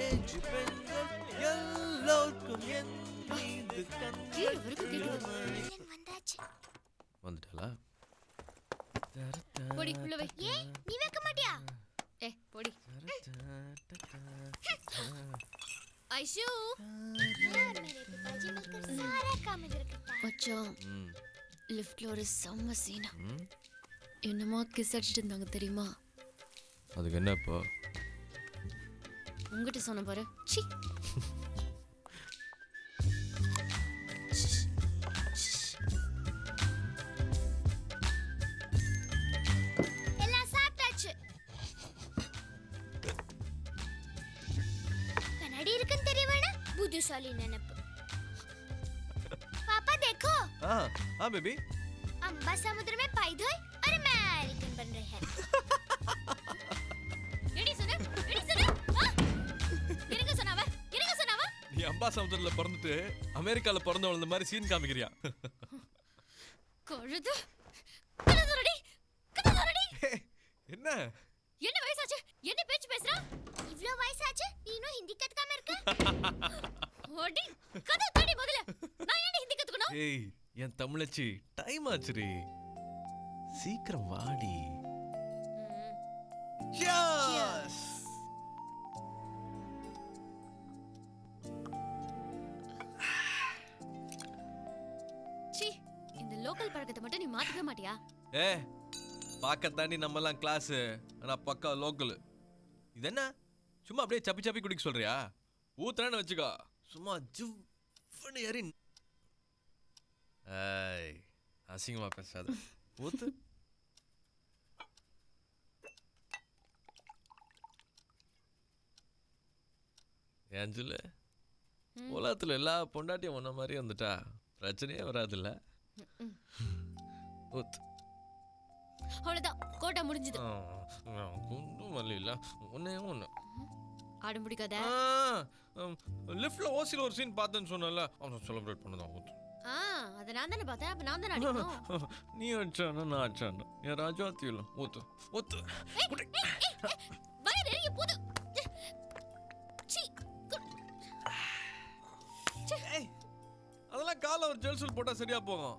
Teenage பெண்கள் எல்லோருக்கும் என் மீது வந்துட்டாளா? போடி உள்ள வை. ஏய் நீ வைக்க மாட்டியா? போடி. ஐஷு यार मेरे पिताजी मिलकर सारा काम इधर करता है. மச்சான் லிஃப்ட்ல ஒரு செம்ம சீனா. என்னமா கிஸ் அடிச்சிட்டு இருந்தாங்க தெரியுமா? அதுக்கு என்ன இப்போ? உங்ககிட்ட சொன்ன பாரு. சி எல்லாம் சாப்பிட்டாச்சு. கண்ணாடி இருக்குன்னு தெரிய வேணா புத்திசாலி நினைப்பு. पापा देखो हाँ बेबी अम्बा समुद्र में पाई धोए और अमेरिकन बन रहे हैं. ரெடி சொன்னா இருங்க சொன்னாவ நீ அம்பா சமுத்திரத்துல பிறந்துட்டு அமெரிக்கால பிறந்து வளர்ந்த மாதிரி சீன் காமிக்கிறியா? கழுது என்ன என்ன வயசாச்சு? என்ன பேச்சு பேசுறா? இவ்ளோ வயசாச்சு நீ இன்னும் ஹிந்தி கத்துக்காம இருக்க? ஓடி கதை தடி முதல்ல. நான் ஏன் ஹிந்தி கத்துக்கணும்? ஏய் என் தமிழச்சி டைம் ஆச்சுரி, சீக்கிரம் வாடி. Cheers! சி இந்த லோக்கல் பழக்கத்தை மட்டும் நீ மாத்திக்க மாட்டியா? பார்க்கத்தாண்டி நம்மலாம் கிளாஸ், ஆனா பக்கா லோக்கல். இது என்ன சும்மா அப்படியே சப்பி சப்பி குடிக்க சொல்றியா? ஊத்துறேன்னு வச்சுக்கோ, சும்மா ஜிவ்னு ஏறி. ஏய் அசிங்கமா பேசாத, ஊத்து. ஏஞ்சல உலகத்துல எல்லா பொண்டாட்டியும் ஒன்ன மாதிரி வந்துட்டா பிரச்சனையே வராதுல்ல. ஊத்து. அவ்வளவுதான், கோட்டா முடிஞ்சது. குண்டு மல்லி இல்ல ஒன்னே ஒண்ணு. ஆடம் பிடிக்காத. லிஃப்ட்ல ஓசில ஒரு சீன் பார்த்தேன்னு சொன்னல, அவன் செலிப்ரேட் பண்ணதான். ஊத்து. அத நான் தானே பார்த்தேன், அப்ப நான் தானே அடிக்கணும். நீ அடிச்சானா நான் அடிச்சானா என் ராஜாத்தியில. ஊத்து ஊத்து. வயிறு எரிய போது. அதெல்லாம் கால ஒரு ஜெல்சூல் போட்டா சரியா போகும்.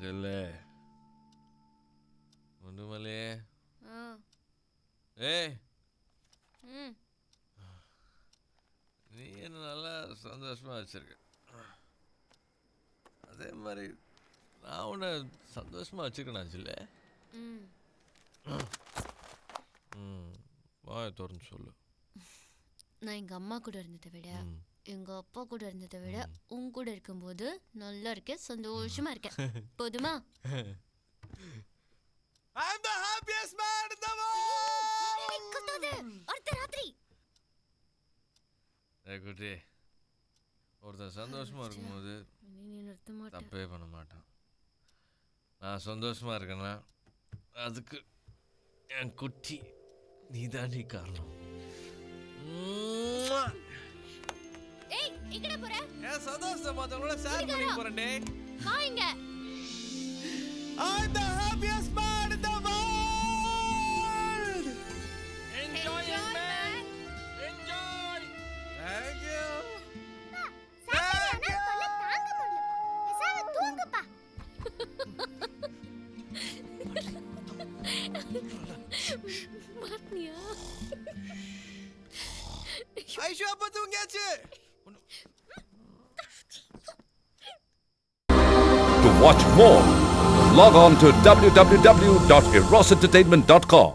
ஜெல்லே ஒண்ணுமலே. ஏய் நீ என்ன நல்லா சந்தோஷமா வச்சிருக்க, அதே மாதிரி நான் உன்னை சந்தோஷமா வச்சுக்கணும் ஜில்ல. வாயை திறந்து சொல்லு. நான் எங்க அம்மா கூட இருந்ததை விட எங்க அப்பா கூட இருந்ததை விட உன் கூட இருக்கும்போது நல்லா இருக்கேன், சந்தோஷமா இருக்கேன். போதுமா? I'm the happiest man in the world. கத்தாதே, அடுத்த ராத்திரி. குட்டி, ஒருத்தன் சந்தோஷமா இருக்கும்போது நீ நிறுத்த மாட்டே. தப்பே பண்ண மாட்டான். நான் சந்தோஷமா இருக்கேன்னா அதுக்கு என் குட்டி நீதாண்டி காரணம். ஏய் எங்கடா போற? என் சந்தோஷத்தை மத்தவங்களோட ஷேர் பண்ணி போறேன்டே. வா இங்க. I'm the happiest man in the world. Enjoy it, man. Enjoy. Thank you. சாப்பிடுறேன்னா தொல்லை தாங்க முடியலப்பா. பேசாம தூங்குப்பா. மாட்டியா? ஐஷு அப்பா தூங்கியாச்சு. To watch more, log on to www.erosentertainment.com.